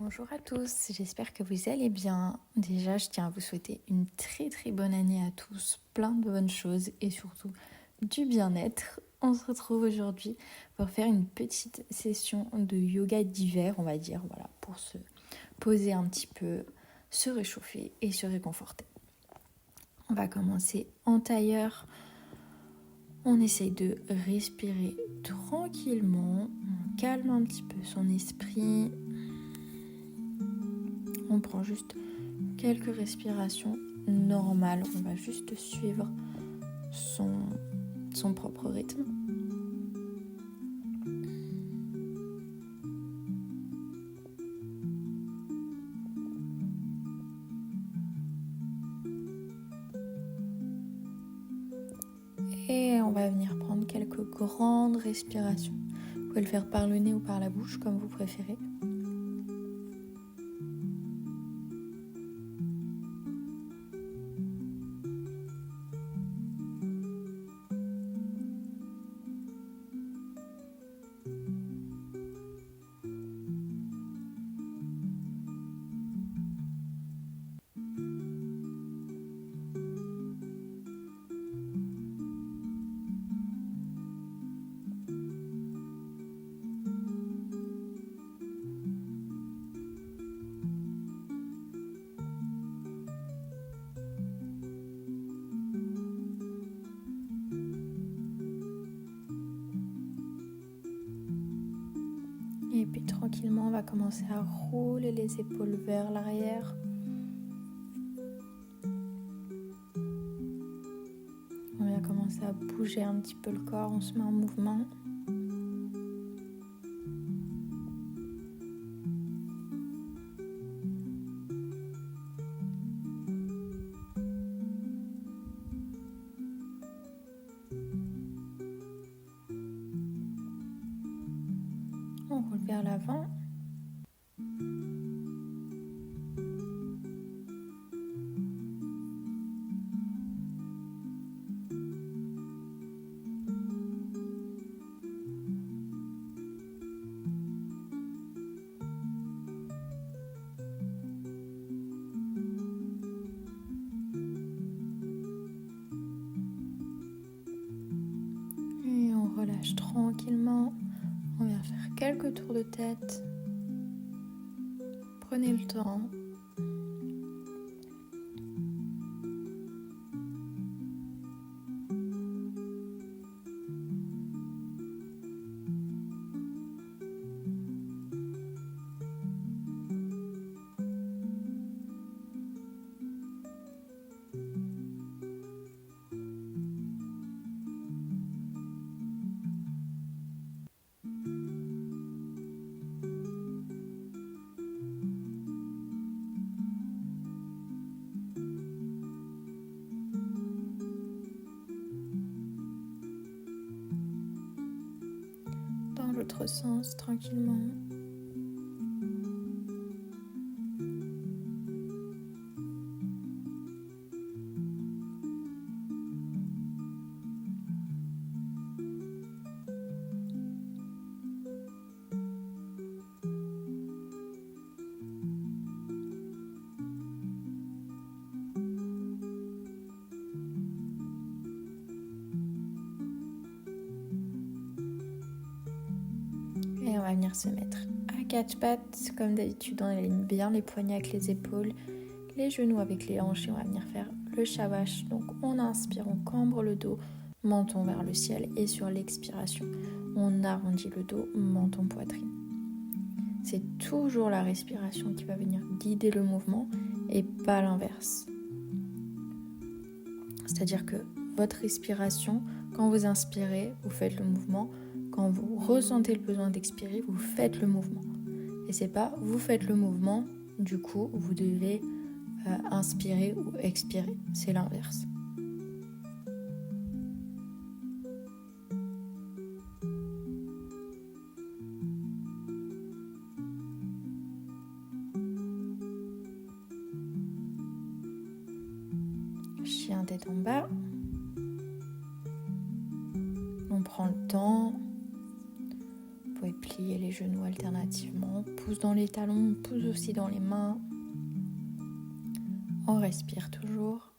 Bonjour à tous, j'espère que vous allez bien. Déjà, je tiens à vous souhaiter une très très bonne année à tous, plein de bonnes choses et surtout du bien-être. On se retrouve aujourd'hui pour faire une petite session de yoga d'hiver, on va dire, voilà, pour se poser un petit peu, se réchauffer et se réconforter. On va commencer en tailleur. On essaye de respirer tranquillement, on calme un petit peu son esprit. On prend juste quelques respirations normales. On va juste suivre son propre rythme. Et on va venir prendre quelques grandes respirations. Vous pouvez le faire par le nez ou par la bouche, comme vous préférez. Et puis tranquillement, on va commencer à rouler les épaules vers l'arrière. On va commencer à bouger un petit peu le corps, on se met en mouvement. On roule vers l'avant. Et on relâche tranquillement. On vient faire quelques tours de tête. Prenez le temps. Dans l'autre sens, tranquillement. Et on va venir se mettre à quatre pattes. Comme d'habitude, on aligne bien les poignets avec les épaules, les genoux avec les hanches et on va venir faire le shavash. Donc on inspire, on cambre le dos, menton vers le ciel et sur l'expiration, on arrondit le dos, menton poitrine. C'est toujours la respiration qui va venir guider le mouvement et pas l'inverse. C'est-à-dire que votre respiration, quand vous inspirez, vous faites le mouvement. Quand vous ressentez le besoin d'expirer, vous faites le mouvement. Et c'est pas vous faites le mouvement, du coup, vous devez inspirer ou expirer. C'est l'inverse. Chien tête en bas. On prend le temps. Vous pouvez plier les genoux alternativement. On pousse dans les talons, on pousse aussi dans les mains. On respire toujours.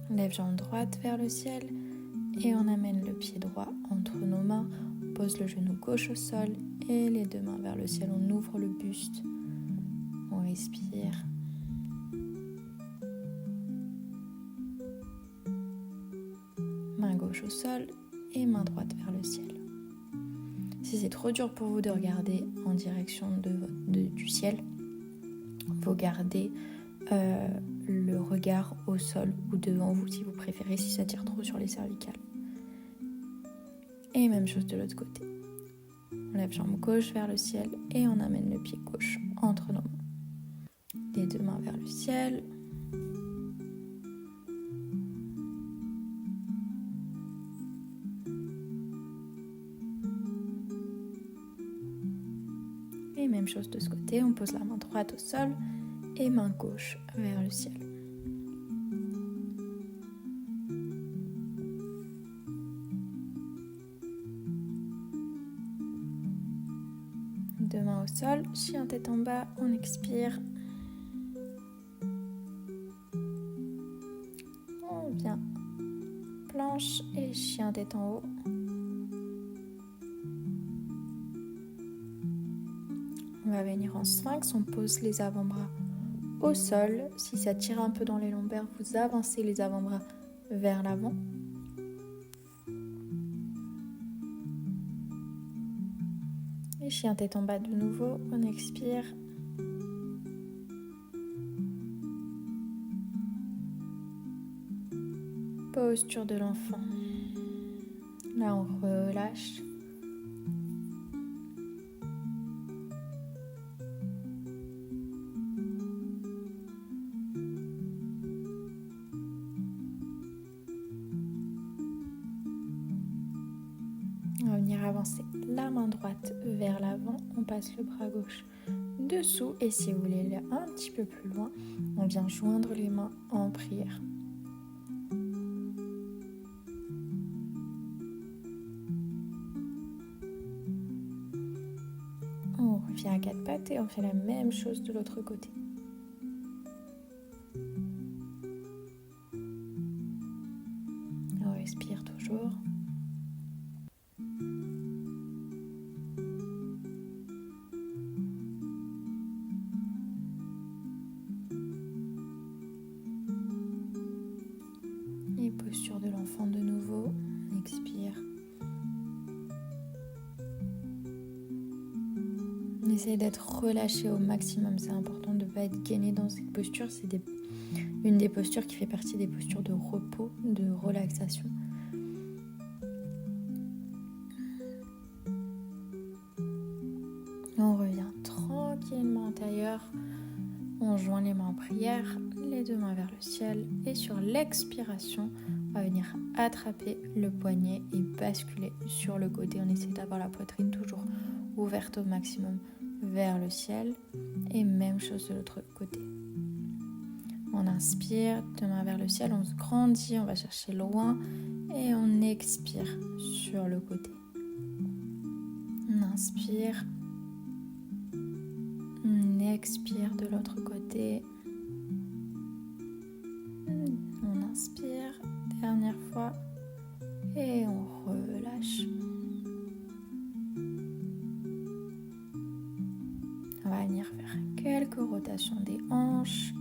Lève jambe droite vers le ciel et on amène le pied droit entre nos mains. On pose le genou gauche au sol et les deux mains vers le ciel. On ouvre le buste. On respire. Main gauche au sol et main droite vers le ciel. Si c'est trop dur pour vous de regarder en direction du ciel, vous gardez le regard au sol ou devant vous si vous préférez, si ça tire trop sur les cervicales. Et même chose de l'autre côté. On lève jambe gauche vers le ciel et on amène le pied gauche entre nos mains. Les deux mains vers le ciel. Et même chose de ce côté, on pose la main droite au sol et main gauche vers le ciel. Deux mains au sol, chien tête en bas, on expire. On vient planche et chien tête en haut. On va venir en sphinx, on pose les avant-bras au sol. Si ça tire un peu dans les lombaires, vous avancez les avant-bras vers l'avant. Et chien tête en bas de nouveau, on expire. Posture de l'enfant. Là, on relâche. On va venir avancer la main droite vers l'avant. On passe le bras gauche dessous. Et si vous voulez aller un petit peu plus loin, on vient joindre les mains en prière. On revient à quatre pattes et on fait la même chose de l'autre côté. On respire toujours. Et posture de l'enfant de nouveau. On expire. On essaie d'être relâché au maximum. C'est important de ne pas être gainé dans cette posture. C'est une des postures qui fait partie des postures de repos, de relaxation. On revient tranquillement en tailleur. On joint les mains en prière, les deux mains vers le ciel. Et sur l'expiration, on va venir attraper le poignet et basculer sur le côté. On essaie d'avoir la poitrine toujours ouverte au maximum vers le ciel. Et même chose de l'autre côté. On inspire, deux mains vers le ciel, on se grandit, on va chercher loin. Et on expire sur le côté. On inspire. On expire de l'autre côté. On inspire, dernière fois. Et on relâche. On va venir faire quelques rotations des hanches.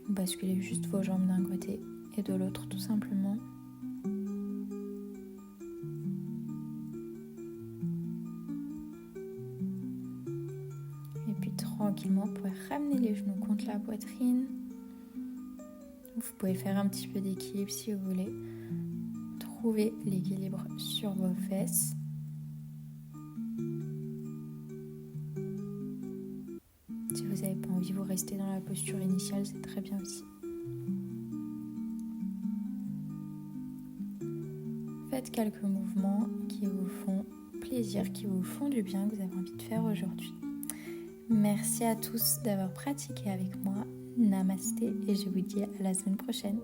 Basculez juste vos jambes d'un côté et de l'autre tout simplement. Et puis tranquillement, vous pouvez ramener les genoux contre la poitrine. Vous pouvez faire un petit peu d'équilibre si vous voulez. Trouvez l'équilibre sur vos fesses. Si vous n'avez pas envie, vous restez dans la posture initiale, c'est très bien aussi. faites quelques mouvements qui vous font plaisir, qui vous font du bien, que vous avez envie de faire aujourd'hui. Merci à tous d'avoir pratiqué avec moi. Namasté et je vous dis à la semaine prochaine.